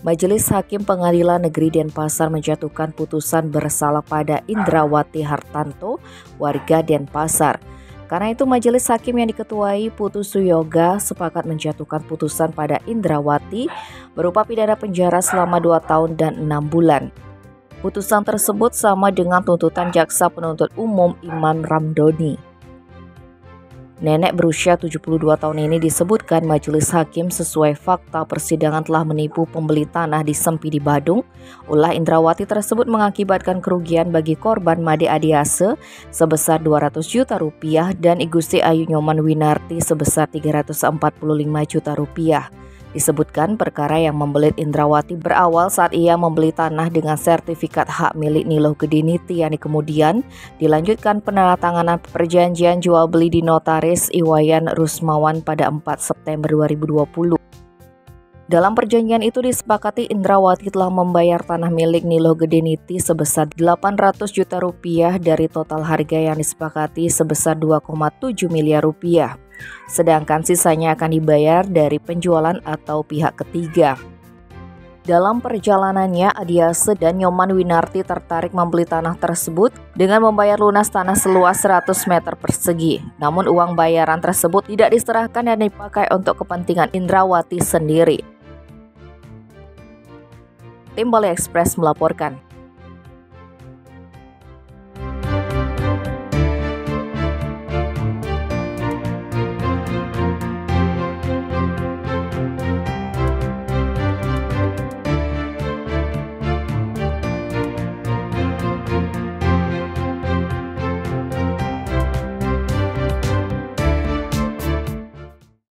Majelis Hakim Pengadilan Negeri Denpasar menjatuhkan putusan bersalah pada Indrawati Hartanto, warga Denpasar. Karena itu Majelis Hakim yang diketuai Putu Suyoga sepakat menjatuhkan putusan pada Indrawati berupa pidana penjara selama 2 tahun dan 6 bulan. Putusan tersebut sama dengan tuntutan jaksa penuntut umum Imam Ramdhani. Nenek berusia 72 tahun ini disebutkan Majelis Hakim sesuai fakta persidangan telah menipu pembeli tanah di Sempidi Badung. Ulah Indrawati tersebut mengakibatkan kerugian bagi korban Made Adiase sebesar 200 juta rupiah dan Igusti Ayu Nyoman Winarti sebesar 345 juta rupiah. Disebutkan perkara yang membelit Indrawati berawal saat ia membeli tanah dengan sertifikat hak milik Niloh Gediniti yang kemudian dilanjutkan penandatanganan perjanjian jual beli di Notaris Iwayan Rusmawan pada 4 September 2020. Dalam perjanjian itu disepakati Indrawati telah membayar tanah milik Niloh Gediniti sebesar 800 juta rupiah dari total harga yang disepakati sebesar 2,7 miliar rupiah. Sedangkan sisanya akan dibayar dari penjualan atau pihak ketiga. Dalam perjalanannya, Adiase dan Nyoman Winarti tertarik membeli tanah tersebut dengan membayar lunas tanah seluas 100 meter persegi. Namun uang bayaran tersebut tidak diserahkan dan dipakai untuk kepentingan Indrawati sendiri. Tim Bali Express melaporkan.